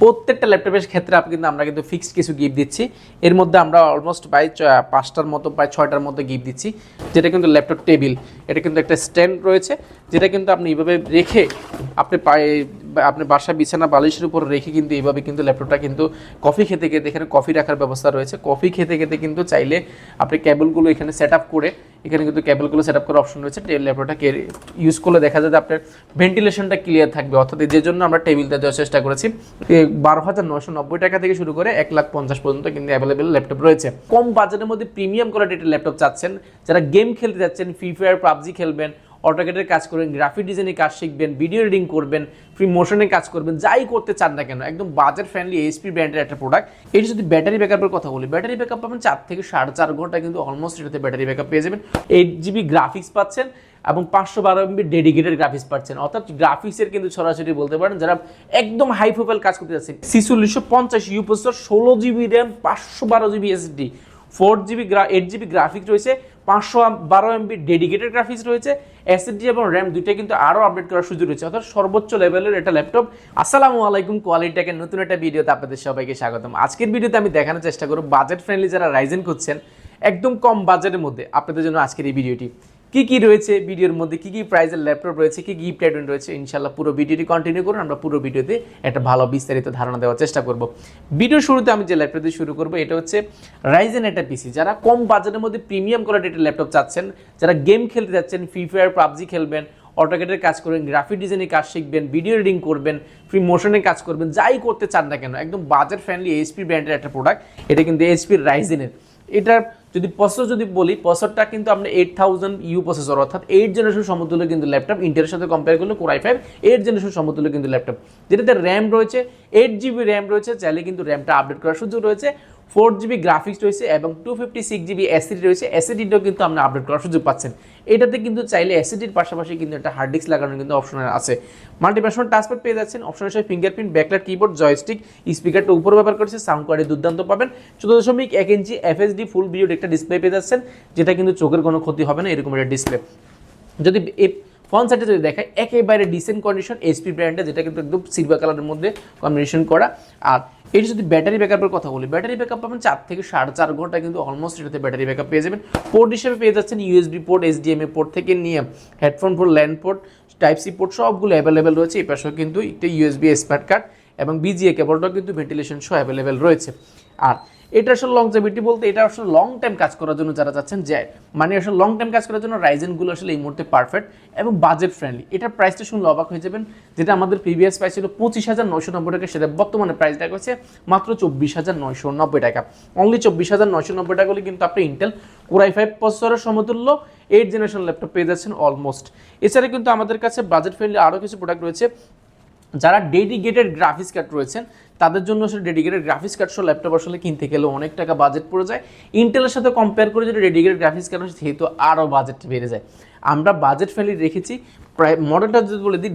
প্রত্যেকটা ল্যাপটপের ক্ষেত্রে আমরা কিন্তু ফিক্সড কিছু গিফট দিচ্ছি। এর মধ্যে আমরা অলমোস্ট প্রায় 5টার মতো প্রায় 6টার মতো গিফট দিচ্ছি, যেটা কিন্তু ল্যাপটপ টেবিল। এটা কিন্তু একটা স্ট্যান্ড রয়েছে, যেটা কিন্তু আপনি এইভাবে রেখে আপনি বাসা বিছানা বালিশের উপর রেখে কিন্তু এইভাবে কিন্তু ল্যাপটপটা কিন্তু কফি খেতে খেতে, এখানে কফি রাখার ব্যবস্থা রয়েছে, কফি খেতে খেতে কিন্তু চাইলে আপনি কেবলগুলো এখানে সেট আপ করে, এখানে কিন্তু কেবলগুলো সেট আপ করার অপশন রয়েছে। ল্যাপটপটাকে ইউজ করলে দেখা যায় যে আপনার ভেন্টিলেশনটা ক্লিয়ার থাকবে, অর্থাৎ যে জন্য আমরা টেবিলটা দেওয়ার চেষ্টা করেছি। 12,990 টাকা থেকে শুরু করে 1,50,000 পর্যন্ত কিন্তু অ্যাভেলেবেল ল্যাপটপ রয়েছে। কম বাজেটের মধ্যে প্রিমিয়াম কোয়ালিটির ল্যাপটপ চাচ্ছেন, যারা গেম খেলতে যাচ্ছেন, ফ্রি ফায়ার পাবজি খেলবেন, অটোক্যাডের কাজ করবেন, গ্রাফিক ডিজাইনের কাজ শিখবেন, ভিডিও এডিটিং করবেন, ফ্রি মোশনের কাজ করবেন, যাই করতে চান না কেন, একদম বাজেট ফ্রেন্ডলি এইচপি ব্র্যান্ডের একটা প্রোডাক্ট। এটি যদি ব্যাটারি ব্যাকআপের কথা বলি, ব্যাটারি ব্যাকআপ পাবেন 4 থেকে 4.5 ঘন্টা কিন্তু অলমোস্ট এটাতে ব্যাটারি ব্যাকআপ পেয়ে যাবেন। 8GB গ্রাফিক্স পাচ্ছেন এবং 512 MB ডেডিকেটেড গ্রাফিক্স পাচ্ছেন, অর্থাৎ গ্রাফিক্সের কিন্তু সরাসরি বলতে পারেন যারা একদম হাই প্রোফাইল কাজ করতে যাচ্ছেন। 4650 processor, 16GB RAM, 512GB SSD, 8GB graphics রয়েছে, 512 MB ডেডিকেটেড গ্রাফিক্স রয়েছে, এসএসডি এবং র্যাম দুইটা কিন্তু আরও আপডেট করার সুযোগ রয়েছে, অর্থাৎ সর্বোচ্চ লেভেলের এটা ল্যাপটপ। আসসালামু আলাইকুম, কোয়ালিটিটেকের নতুন একটা ভিডিওতে আপনাদের সবাইকে স্বাগতম। আজকের ভিডিওতে আমি দেখানোর চেষ্টা করব বাজেট ফ্রেন্ডলি যারা রাইজেন করছেন একদম কম বাজেটের মধ্যে আপনাদের জন্য আজকের এই ভিডিওটি। কি রয়েছে ভিডিওর মধ্যে, কি প্রাইসের ল্যাপটপ রয়েছে, কি গিফট আইটেম রয়েছে, ইনশাআল্লাহ পুরো ভিডিওটি কন্টিনিউ করুন। আমরা পুরো ভিডিওতে একটা ভালো বিস্তারিত ধারণা দেওয়ার চেষ্টা করব। ভিডিওর শুরুতে আমি যে ল্যাপটপ দিয়ে শুরু করব, এটা হচ্ছে রাইজেন একটা পিসি। যারা কম বাজেটের মধ্যে প্রিমিয়াম কোয়ালিটির ল্যাপটপ চাচ্ছেন, যারা গেম খেলতে যাচ্ছেন, ফ্রি ফায়ার পাবজি খেলবেন, অটোক্যাডের কাজ করবেন, গ্রাফিক ডিজাইনের কাজ শিখবেন, ভিডিও এডিটিং করবেন, ফ্রি মোশনের কাজ করবেন, যাই করতে চান না কেন, একদম বাজেট ফ্রেন্ডলি এইচপি ব্র্যান্ডের একটা প্রোডাক্ট। এটা কিন্তু এইচপির রাইজেনের। এটার যদি প্রসেসর যদি বলি, প্রসেসরটা কিন্তু আপনার 8000U প্রসেসর, অর্থাৎ 8 জেনারেশন সমতুল্য কিন্তু ল্যাপটপ। ইন্টেলের সাথে কম্পেয়ার করলে Core i5 8 জেনারেশন সমতুল্য কিন্তু ল্যাপটপ, যেটাতে র্যাম রয়েছে 8GB র্যাম রয়েছে, চাইলে কিন্তু র্যামটা আপডেট করার সুযোগ রয়েছে, 4GB গ্রাফিক্স রয়েছে এবং 256GB এসএসডি রয়েছে। এসএসডিটাও কিন্তু আপনি আপডেট করার সুযোগ পাচ্ছেন। এটাতে কিন্তু চাইলে এসএসডির পাশাপাশি কিন্তু একটা হার্ড ডিস্ক লাগানোর কিন্তু অপশন আছে। মাল্টিপ্যাশন টাচপ্যাড পেয়ে যাচ্ছেন, অপশন হিসেবে ফিঙ্গারপ্রিন্ট, ব্যাকলাইট কিবোর্ড, জয়স্টিক, স্পিকারটা উপরে ব্যবহার করেছে, সাউন্ড কোয়ালিটি দুর্দান্ত পাবেন। 14.1 ইঞ্চি FHD ফুল ভিডিও একটা ডিসপ্লে পেয়ে যাচ্ছেন, যেটা কিন্তু চোখের কোনো ক্ষতি হবে না, এরকম একটা ডিসপ্লে। যদি ফ্রন্ট সাইডে যদি দেখায়, একেবারে ডিসেন্ট কন্ডিশন এইচপি ব্র্যান্ডে, যেটা কিন্তু একদম সিলভার কালারের মধ্যে কম্বিনেশন করা। আর এটি যদি ব্যাটারি ব্যাকআপের কথা বলি, ব্যাটারি ব্যাকআপ পাবেন 4 থেকে 4.5 ঘন্টা কিন্তু অলমোস্ট এটাতে ব্যাটারি ব্যাকআপ পেয়ে যাবেন। পোর্ট হিসেবে পেয়ে যাচ্ছেন ইউএসবি পোর্ট, HDMI পোর্ট থেকে নিয়ে headphone port, LAN port, type C port সবগুলো অ্যাভেলেবেল রয়েছে। এই পাশেও কিন্তু একটা ইউএসবি স্মার্ট কার্ড এবং বিজিএ কেবলটাও কিন্তু ভেন্টিলেশন সহ অ্যাভেলেবেল রয়েছে। আর এটা আসলে লংজিভিটি বলতে, এটা আসলে লং টাইম কাজ করার জন্য যারা চাচ্ছেন, যে মানে আসলে লং টাইম কাজ করার জন্য রাইজেনগুলো আসলে এই মুহূর্তে পারফেক্ট এবং বাজেট ফ্রেন্ডলি। এটার প্রাইসটা শুনলে অবাক হয়ে যাবেন, যেটা আমাদের প্রিভিয়াস প্রাইস ছিল 25,990 টাকা, সেটা বর্তমানে প্রাইসটা হচ্ছে মাত্র 24,990 টাকা। অনলি 24,990 টাকা হলে কিন্তু আপনি ইন্টেল Core i5 প্রসেসরের সমতুল্য 8 জেনারেশন ল্যাপটপ পেয়ে যাচ্ছেন অলমোস্ট। এছাড়া কিন্তু আমাদের কাছে বাজেট ফ্রেন্ডলি আরও কিছু প্রোডাক্ট রয়েছে। যারা ডেডিকেটেড গ্রাফিক্স কার্ড রয়েছেন, তাদের জন্য আসলে ডেডিকেটেড গ্রাফিক্স কার্ড সহ ল্যাপটপ আসলে কিনতে গেলে অনেক টাকা বাজেট পড়ে যায়। ইন্টেলের সাথে কম্পেয়ার করে যদি ডেডিকেটেড গ্রাফিক্স কার্ড হয়, সেহেতু আরও বাজেট বেড়ে যায়। আমরা বাজেট ফ্রেন্ডলি রেখেছি। প্রায় মডেলটা যদি বলে দিই,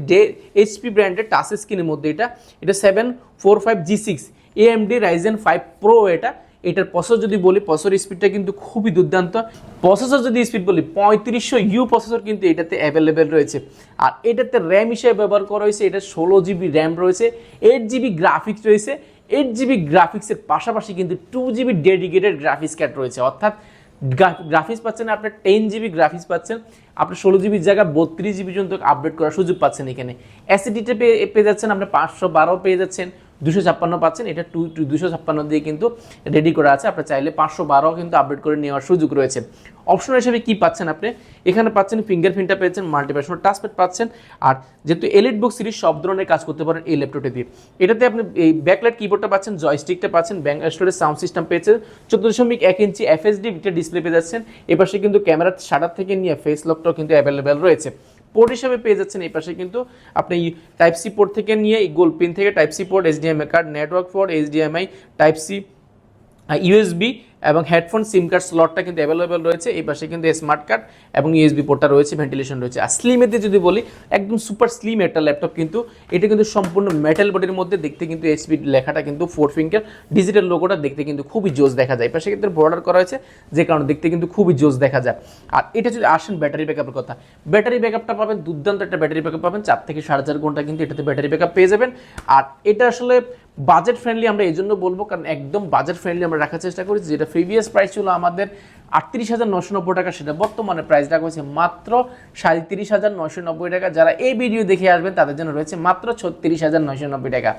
এইচপি ব্র্যান্ডের টাচ স্ক্রিনের মধ্যে এটা 745G6 AMD Ryzen 5 Pro। এটার প্রসেসর যদি বলি, প্রসেসর স্পিডটা কিন্তু খুবই দুর্দান্ত। প্রসেসর যদি স্পিড বলি, 3500U প্রসেসর কিন্তু এটাতে অ্যাভেলেবেল রয়েছে। আর এটাতে র্যাম হিসেবে ব্যবহার করা হয়েছে, এটা 16GB র্যাম রয়েছে, 8GB গ্রাফিক্স রয়েছে। 8GB গ্রাফিক্সের পাশাপাশি কিন্তু 2GB ডেডিকেটেড গ্রাফিক্স কার্ড রয়েছে, অর্থাৎ গ্রাফিক্স পাচ্ছেন আপনার 10GB গ্রাফিক্স পাচ্ছেন, আপনার 16GB জায়গা 32GB পর্যন্ত আপডেট করার সুযোগ পাচ্ছেন। এখানে এসএসডিতে পেয়ে যাচ্ছেন আপনার 512 পেয়ে যাচ্ছেন, 256 পাচ্ছেন। এটা 256 দিয়ে কিন্তু রেডি করা আছে, আপনার চাইলে 512 কিন্তু আপডেট করে নেওয়ার সুযোগ রয়েছে। অপশন হিসেবে কি পাচ্ছেন আপনি, এখানে পাচ্ছেন ফিঙ্গারপ্রিন্টটা পেয়েছেন, মাল্টিপ্যাশন টাচপ্যাড পাচ্ছেন। আর যেহেতু এলিট বুক সিরিজ সব ধরনের কাজ করতে পারেন এই ল্যাপটপে দিয়ে, এটাতে আপনি এই ব্যাকলাইট কিবোর্ডটা পাচ্ছেন, জয়স্টিকটা পাচ্ছেন, ব্যাক স্টোরেজ সাউন্ড সিস্টেম পেয়েছেন, 14.1 ইঞ্চি FHD ডিসপ্লে পেয়ে যাচ্ছেন। এপাশে কিন্তু ক্যামেরার শাটার থেকে নিয়ে ফেস লকটাও কিন্তু অ্যাভেলেবেল রয়েছে। পোর্ট হিসেবে পেয়ে যাচ্ছেন এই পাশে কিন্তু আপনি টাইপ সি পোর্ট থেকে নিয়ে গোল্ড পিন থেকে type C port, HDMI card, network port, HDMI, type C, USB এবং হেডফোন সিম কার্ড স্লটটা কিন্তু অ্যাভেলেবেল রয়েছে। এই পাশে কিন্তু স্মার্ট কার্ড এবং ইউএসবি পোর্টটা রয়েছে, ভেন্টিলেশন রয়েছে। আর স্লিমের দিয়ে যদি বলি, একদম সুপার স্লিম একটা ল্যাপটপ কিন্তু, এটা কিন্তু সম্পূর্ণ মেটাল বডির মধ্যে, দেখতে কিন্তু এইচপি লেখাটা কিন্তু 4 ফিঙ্গার ডিজিটাল লোগোটা দেখতে কিন্তু খুবই জোস দেখা যায়। এই পাশে কিন্তু বর্ডার করা হয়েছে, যে কারণে দেখতে কিন্তু খুবই জোস দেখা যায়। আর এটা যদি আসেন ব্যাটারি ব্যাকআপের কথা, ব্যাটারি ব্যাকআপটা পাবেন দুর্দান্ত একটা ব্যাটারি ব্যাকআপ পাবেন, 4 থেকে 4.5 ঘন্টা কিন্তু এটাতে ব্যাটারি ব্যাকআপ পেয়ে যাবেন। আর এটা আসলে বাজেট ফ্রেন্ডলি আমরা এই জন্য বলবো, কারণ একদম বাজেট ফ্রেন্ডলি আমরা রাখার চেষ্টা করি। যেটা প্রিভিয়াস প্রাইস ছিল আমাদের 38,990 টাকা, সেটা বর্তমানে প্রাইস রাখা হয়েছে মাত্র 37,990 টাকা। যারা এই ভিডিও দেখে আসবেন তাদের জন্য রয়েছে মাত্র 36,990 টাকা।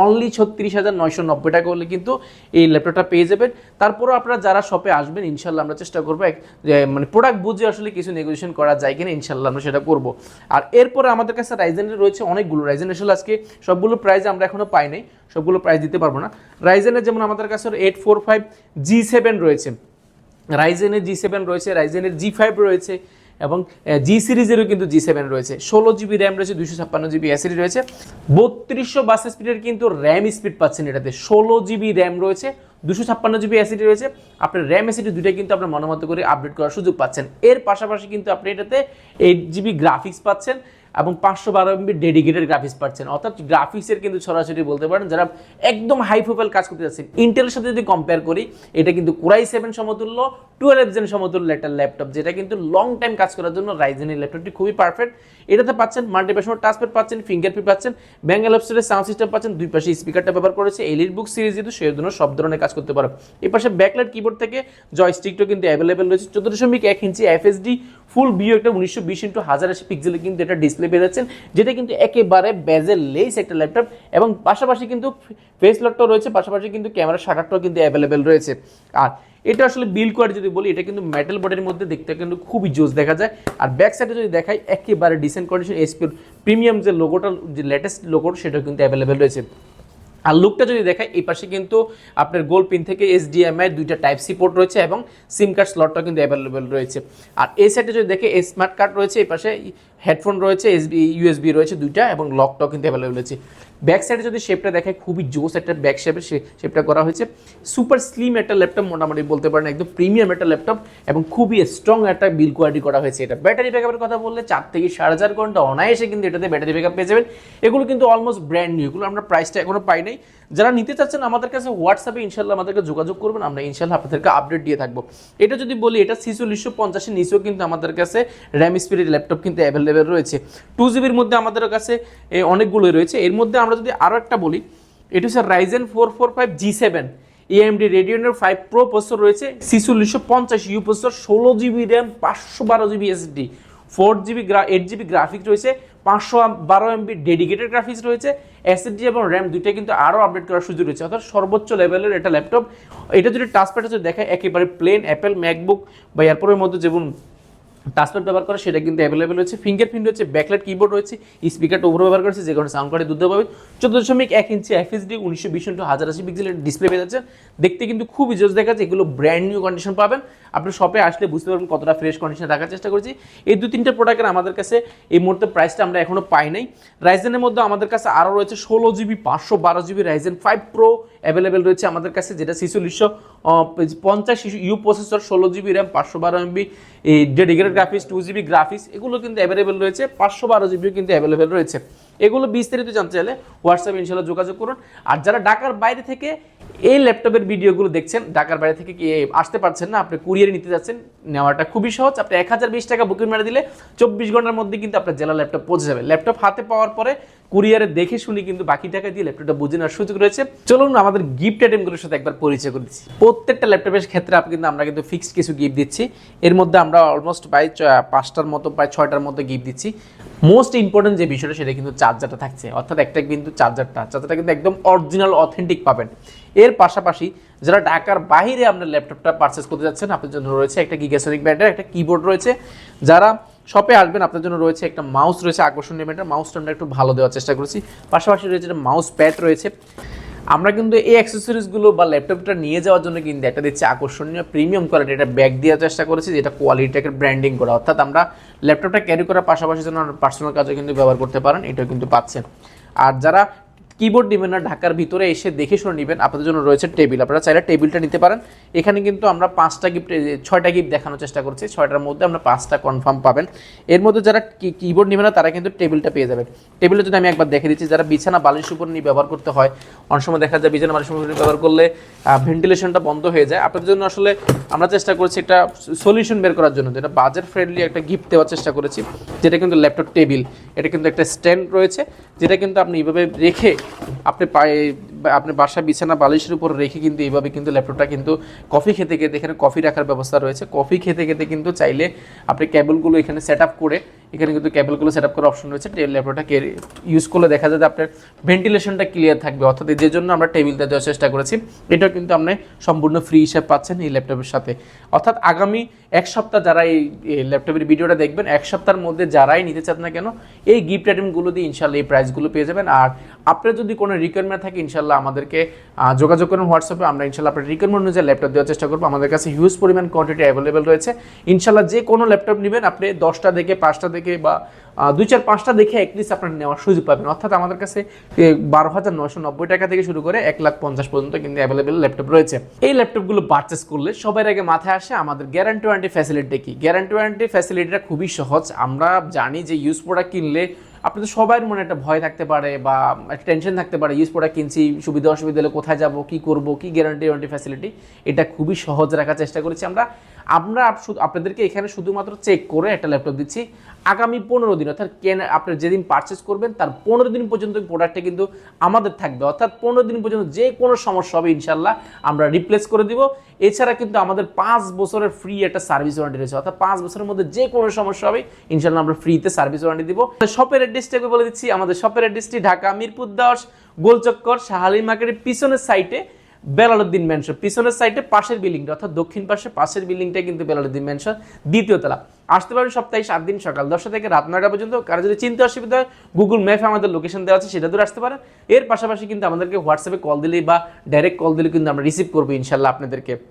অনলি 36,990 টাকা হলে কিন্তু এই ল্যাপটপটা পেয়ে যাবেন। তারপরও আপনারা যারা শপে আসবেন, ইনশাল্লাহ আমরা চেষ্টা করবো যে মানে প্রোডাক্ট বুঝে আসলে কিছু নেগোসিয়েশন করা যায় কিনা, ইনশাল্লাহ আমরা সেটা করবো। আর এরপরে আমাদের কাছে রাইজেনের রয়েছে অনেকগুলো। রাইজেন আসলে আজকে সবগুলো প্রাইস আমরা এখনও পাই নাই, সবগুলো প্রাইস দিতে পারবো না। রাইজেনের যেমন আমাদের কাছে 845 G7 রয়েছে, রাইজেনের G7 রয়েছে, রাইজেনের G5 রয়েছে এবং জি সিরিজেরও কিন্তু G7 রয়েছে। 16 জিবি র্যাম রয়েছে, 256 জিবি এসএসডি রয়েছে, 3200 স্পিডের কিন্তু র্যাম স্পিড পাচ্ছেন এটাতে। 16 জিবি র্যাম রয়েছে, 256 জিবি এসএসডি রয়েছে। আপনার র্যাম এসএসডি দুইটাই কিন্তু আপনার মনোমতো করে আপডেট করার সুযোগ পাচ্ছেন। এর পাশাপাশি কিন্তু আপনি এটাতে 8 জিবি গ্রাফিক্স পাচ্ছেন এবং 512 MB ডেডিকেটেড গ্রাফিক্স পাচ্ছেন। অর্থাৎ গ্রাফিক্সের কিন্তু সরাসরি বলতে পারেন যারা একদম হাই প্রোফাইল কাজ করতে যাচ্ছেন। ইন্টেলের সাথে যদি কম্পেয়ার করি, এটা কিন্তু কোরাই 7 সমতুল্য, 12 জেন সমতুল্য একটা ল্যাপটপ, যেটা কিন্তু লং টাইম কাজ করার জন্য রাইজেনের ল্যাপটপটি খুবই পারফেক্ট। এটাতে পাচ্ছেন মাল্টিপ্যাশন টাচপ্যাড পাচ্ছেন, ফিঙ্গারপ্রিন্ট পাচ্ছেন, ব্যাঙ্গেল অপশনের সাউন্ড সিস্টেম পাচ্ছেন, দুই পাশে স্পিকারটা ব্যবহার করেছে এলিট বুক সিরিজ, যেহেতু সেই জন্য সব ধরনের কাজ করতে পারে। এই পাশে ব্যাকলাইট কিবোর্ড থেকে জয়স্টিকটাও কিন্তু অ্যাভেলেবেল রয়েছে। 14.1 ইঞ্চি এফএসডি ফুল ভিউ একটা 1920x1080 পিক্সেলে কিন্তু এটা ডিসপ্লে পেয়ে যাচ্ছেন, যেটা কিন্তু একেবারে বেজেল লেস একটা ল্যাপটপ। এবং পাশাপাশি কিন্তু ফেস লকটাও রয়েছে, পাশাপাশি কিন্তু ক্যামেরা শাটারটাও কিন্তু অ্যাভেলেবেল রয়েছে। আর এটা আসলে বিল্ড কোয়ালিটি যদি বলি, এটা কিন্তু মেটাল বডির মধ্যে দেখতে কিন্তু খুবই জোস দেখা যায়। আর ব্যাক সাইডে যদি দেখাই, একেবারে ডিসেন্ট কন্ডিশন এসপি প্রিমিয়াম যে লোগোটা, যে লেটেস্ট লোগো, সেটাও কিন্তু অ্যাভেলেবেল রয়েছে। আর লুকটা যদি দেখায়, এই পাশে কিন্তু আপনার গোল পিন থেকে HDMI দুইটা টাইপ সি পোর্ট রয়েছে এবং সিম কার্ড স্লটটা কিন্তু অ্যাভেলেবেল রয়েছে। আর এই সাইডে যদি দেখে, স্মার্ট কার্ড রয়েছে, এই পাশে হেডফোন রয়েছে, USB রয়েছে দুইটা এবং লকটাও কিন্তু অ্যাভেলেবেল রয়েছে। ব্যাক সাইডে যদি শেপটা দেখায়, খুবই জোস একটা ব্যাক শেপের শেপটা করা হয়েছে। সুপার স্লিম একটা ল্যাপটপ, মোটামুটি বলতে পারেন একদম প্রিমিয়াম একটা ল্যাপটপ এবং খুবই স্ট্রং একটা বিল্ড কোয়ালিটি করা হয়েছে। এটা ব্যাটারি ব্যাকআপের কথা বললে 4 থেকে 4.5 ঘন্টা অনায়াসে কিন্তু এটাতে ব্যাটারি ব্যাকআপ পেয়ে যাবেন। এগুলো কিন্তু অলমোস্ট ব্র্যান্ড নিউ, এগুলো আমরা প্রাইসটা এখনো পাই নাই। যারা নিতে চাচ্ছেন আমাদের কাছে হোয়াটসঅ্যাপে ইনশাল্লাহ আমাদেরকে যোগাযোগ করবেন, আমরা ইনশাল্লাহ আপনাদেরকে আপডেট দিয়ে থাকবো। এটা যদি বলি, এটা 4650 নিচেও কিন্তু আমাদের কাছে র্যাম স্পিডের ল্যাপটপ কিন্তু অ্যাভেলেবেল রয়েছে। 2 জিবির মধ্যে আমাদের কাছে অনেকগুলোই রয়েছে। এর মধ্যে আমরা যদি আরও একটা বলি, এটা হচ্ছে Ryzen 445 G7 AMD Radeon 5 Pro processor রয়েছে, 4650 processor, 16 GB RAM, 512 GB SSD, 8 GB graphics রয়েছে, 512 MB ডেডিকেটেড গ্রাফিক্স রয়েছে, এসএসডি এবং র্যাম দুইটা কিন্তু আরও আপডেট করার সুযোগ রয়েছে। অর্থাৎ সর্বোচ্চ লেভেলের একটা ল্যাপটপ। এটা যদি টাচপ্যাডে যদি দেখায়, একেবারে প্লেন অ্যাপেল ম্যাকবুক বা এয়ারপোর্টের মধ্যে যেমন টাচপ্যাড ব্যবহার করে, সেটা কিন্তু অ্যাভেলেবেল রয়েছে। ফিঙ্গারপ্রিন্ট রয়েছে, ব্যাকলাইট কিবোর্ড রয়েছে, স্পিকারটা উপরে ব্যবহার করেছে, যে কারণে সাউন্ড কোয়ালিটি দুধ পাবে। 14.1 ইঞ্চি এফএসডি 1920x1080 পিক্সেলের ডিসপ্লে পেয়ে যাচ্ছে, দেখতে কিন্তু খুবই জোস দেখা যাচ্ছে। এগুলো ব্র্যান্ড নিউ কন্ডিশন পাবেন। আপনি শপে আসলে বুঝতে পারবেন কতটা ফ্রেশ কন্ডিশনে রাখার চেষ্টা করেছি। এই 2-3টা প্রোডাক্টের আমাদের কাছে এই মুহূর্তে প্রাইসটা আমরা এখনো পাই নাই। রাইজেনের মধ্যে আমাদের কাছে আরও রয়েছে 16 GB 512 GB Ryzen 5 pro available রয়েছে আমাদের কাছে, যেটা 4650 প্রসেসর, 16 জিবি র্যাম, 512 MB এই ডেডিকেটেড গ্রাফিক্স, 2 জিবি গ্রাফিক্স, এগুলো কিন্তু অ্যাভেলেবেল রয়েছে। 512 জিবিও কিন্তু অ্যাভেলেবেল রয়েছে। এগুলো বিস্তারিত জানতে চাইলে হোয়াটসঅ্যাপে ইনশাল্লাহ যোগাযোগ করুন। আর যারা ঢাকার বাইরে থেকে এই ল্যাপটপের ভিডিওগুলো দেখছেন, ঢাকার বাইরে থেকে কি আসতে পারছেন না, আপনি কুরিয়ারে নিতে যাচ্ছেন, নেওয়াটা খুবই সহজ। আপনি 1020 টাকা বুকিং মেরে দিলে 24 ঘন্টার মধ্যে কিন্তু আপনার জেলা ল্যাপটপ পৌঁছে যাবে। ল্যাপটপ হাতে পাওয়ার পরে কুরিয়ারে দেখে শুনি কিন্তু বাকি টাকা দিয়ে ল্যাপটপটা বুঝে নেওয়ার সুযোগ রয়েছে। চলুন আমাদের গিফট আইটেমগুলোর সাথে একবার পরিচয় করে দিচ্ছি। প্রত্যেকটা ল্যাপটপের ক্ষেত্রে আমরা কিন্তু ফিক্সড কিছু গিফট দিচ্ছি। এর মধ্যে আমরা অলমোস্ট প্রায় 5টার মতো, প্রায় 6টার মতো গিফট দিচ্ছি। মোস্ট ইম্পর্টেন্ট যে বিষয়টা, সেটা কিন্তু চার্জারটা থাকছে। অর্থাৎ একটা কিন্তু চার্জারটা কিন্তু একদম অরিজিনাল অথেন্টিক পাবেন। এর পাশাপাশি যারা ঢাকার বাইরে আপনার ল্যাপটপটা পারচেস করতে যাচ্ছেন, আপনার জন্য রয়েছে একটা গিগাসনিক ব্র্যান্ডের একটা কিবোর্ড রয়েছে। যারা শপে আসবেন, আপনার জন্য রয়েছে একটা মাউস রয়েছে আকর্ষণীয় ব্র্যান্ডের। মাউসটা আমরা একটু ভালো দেওয়ার চেষ্টা করেছি। পাশাপাশি রয়েছে একটা মাউস প্যাড রয়েছে। আমরা কিন্তু এই অ্যাক্সেসরিজগুলো বা ল্যাপটপটা নিয়ে যাওয়ার জন্য কিন্তু একটা দিচ্ছি আকর্ষণীয় প্রিমিয়াম কোয়ালিটি একটা ব্যাগ দেওয়ার চেষ্টা করেছি, যেটা কোয়ালিটিটাকে ব্র্যান্ডিং করা। অর্থাৎ আমরা ল্যাপটপটা ক্যারি করার পাশাপাশি যেন পার্সোনাল কাজে কিন্তু ব্যবহার করতে পারেন, এটাও কিন্তু পাচ্ছেন। আর যারা কিবোর্ড নেবেন না, ঢাকার ভিতরে এসে দেখে শুনে নেবেন। আপনাদের জন্য রয়েছে টেবিল, আপনারা চাইলে টেবিলটা নিতে পারেন। এখানে কিন্তু আমরা 5টা গিফট 6টা গিফট দেখানোর চেষ্টা করছি, 6টার মধ্যে আমরা 5টা কনফার্ম পাবেন। এর মধ্যে যারা কিবোর্ড নেবেন না তারা কিন্তু টেবিলটা পেয়ে যাবেন। টেবিলটা যদি আমি একবার দেখে দিচ্ছি, যারা বিছানা বালিশ উপর নিয়ে ব্যবহার করতে হয়, অনেক সময় দেখা যায় বিছানা বালিশ উপর নিয়ে ব্যবহার করলে ভেন্টিলেশনটা বন্ধ হয়ে যায়। আপনাদের জন্য আসলে আমরা চেষ্টা করছি একটা সলিউশন বের করার জন্য, যেটা বাজেট ফ্রেন্ডলি একটা গিফট দেওয়ার চেষ্টা করেছি, যেটা কিন্তু ল্যাপটপ টেবিল। এটা কিন্তু একটা স্ট্যান্ড রয়েছে, যেটা কিন্তু আপনি এইভাবে রেখে আপনি আপনি বাসা বিছানা বালিশের উপর রেখে কিন্তু এইভাবে কিন্তু ল্যাপটপটা কিন্তু কফি খেতে খেতে, এখানে কফি রাখার ব্যবস্থা রয়েছে, কফি খেতে খেতে কিন্তু চাইলে আপনি কেবলগুলো এখানে সেট আপ করে, এখানে কিন্তু কেবলগুলো সেট আপ করার অপশন রয়েছে। ল্যাপটপটাকে ইউজ করলে দেখা যায় যে আপনার ভেন্টিলেশনটা ক্লিয়ার থাকবে, অর্থাৎ যে জন্য আমরা টেবিলটা দেওয়ার চেষ্টা করেছি। এটাও কিন্তু আপনি সম্পূর্ণ ফ্রি হিসাব পাচ্ছেন এই ল্যাপটপের সাথে। অর্থাৎ আগামী 1 সপ্তাহ যারা এই ল্যাপটপের ভিডিওটা দেখবেন, 1 সপ্তাহের মধ্যে যারাই নিতে চান না কেন এই গিফট আইটেমগুলো দিয়ে ইনশাল্লাহ এই প্রাইসগুলো পেয়ে যাবেন। আর আপনার যদি কোনো রিকোয়ারমেন্ট থাকে ইনশাল্লাহ আমাদেরকে যোগাযোগ করেন হোয়াটসঅ্যাপে, আমরা ইনশাল্লাহ আপনার রিকোয়ারমেন্ট অনুযায়ী ল্যাপটপ দেওয়ার চেষ্টা করবো। আমাদের কাছে হিউজ পরিমাণ কোয়ান্টিটি অ্যাভেলেবেল রয়েছে। ইনশাল্লাহ যে কোনো ল্যাপটপ নেবেন আপনি 10টা দেখে 5টা দেখে বা 2-4-5টা দেখে অ্যাটলিস্ট আপনার নেওয়ার সুযোগ পাবেন। অর্থাৎ আমাদের কাছে 12,990 টাকা থেকে শুরু করে 1,50,000 পর্যন্ত কিন্তু অ্যাভেলেবেল ল্যাপটপ রয়েছে। এই ল্যাপটপগুলো পারচেস করলে সবার আগে মাথায় আসে আমাদের গ্যারান্টি ওয়ারেন্টি ফ্যাসিলিটি কি। গ্যারান্টি ওয়ারেন্টি ফ্যাসিলিটিটা খুবই সহজ। আমরা জানি যে ইউজ প্রোডাক্ট কিনলে আপনাদের সবার মনে একটা ভয় থাকতে পারে বা একটা টেনশন থাকতে পারে, ইউজ প্রোডাক্ট কিনছি, সুবিধা অসুবিধা হলে কোথায় যাব, কি করব, কি গ্যারান্টি ওয়ারেন্টি ফ্যাসিলিটি। এটা খুবই সহজ রাখার চেষ্টা করেছি আমরা। আপনাদেরকে এখানে শুধুমাত্র চেক করে একটা ল্যাপটপ দিচ্ছি। আগামী 15 দিন, অর্থাৎ আপনি যেদিন পারচেস করবেন তার 15 দিন পর্যন্ত প্রোডাক্টটা কিন্তু আমাদের থাকবে। অর্থাৎ 15 দিন পর্যন্ত যে কোনো সমস্যা হবে ইনশাল্লাহ আমরা রিপ্লেস করে দিব। এছাড়া কিন্তু আমাদের 5 বছরের ফ্রি একটা সার্ভিস ওয়ারেন্টি রয়েছে, অর্থাৎ 5 বছরের মধ্যে যে কোনো সমস্যা হবে ইনশাল্লাহ আমরা ফ্রিতে সার্ভিস ওয়ারেন্টি দিব। শপের অ্যাড্রেসটাকে বলে দিচ্ছি, আমাদের শপের অ্যাড্রেসটি ঢাকা মিরপুর 10 গোলচক্কর শাহালি মার্কেটের পিছনের সাইটে বেলালউদ্দিন ম্যানশন, পিছনের সাইডে পাশের বিল্ডিংটা, অর্থাৎ দক্ষিণ পাশে পাশের বিল্ডিংটা কিন্তু বেলালউদ্দিন ম্যানশন, 2য় তলা। আসতে পারেন সপ্তাহে 7 দিন সকাল 10টা থেকে রাত 9টা পর্যন্ত। কারো যদি চিন্তা অসুবিধা হয় গুগল ম্যাপে আমাদের লোকেশন দেওয়া আছে, সেটা ধরে আসতে পারেন। এর পাশাপাশি কিন্তু আমাদেরকে হোয়াটসঅ্যাপে কল দিলেই বা ডাইরেক্ট কল দিলে কিন্তু আমরা রিসিভ করবো ইনশাল্লাহ আপনাদেরকে।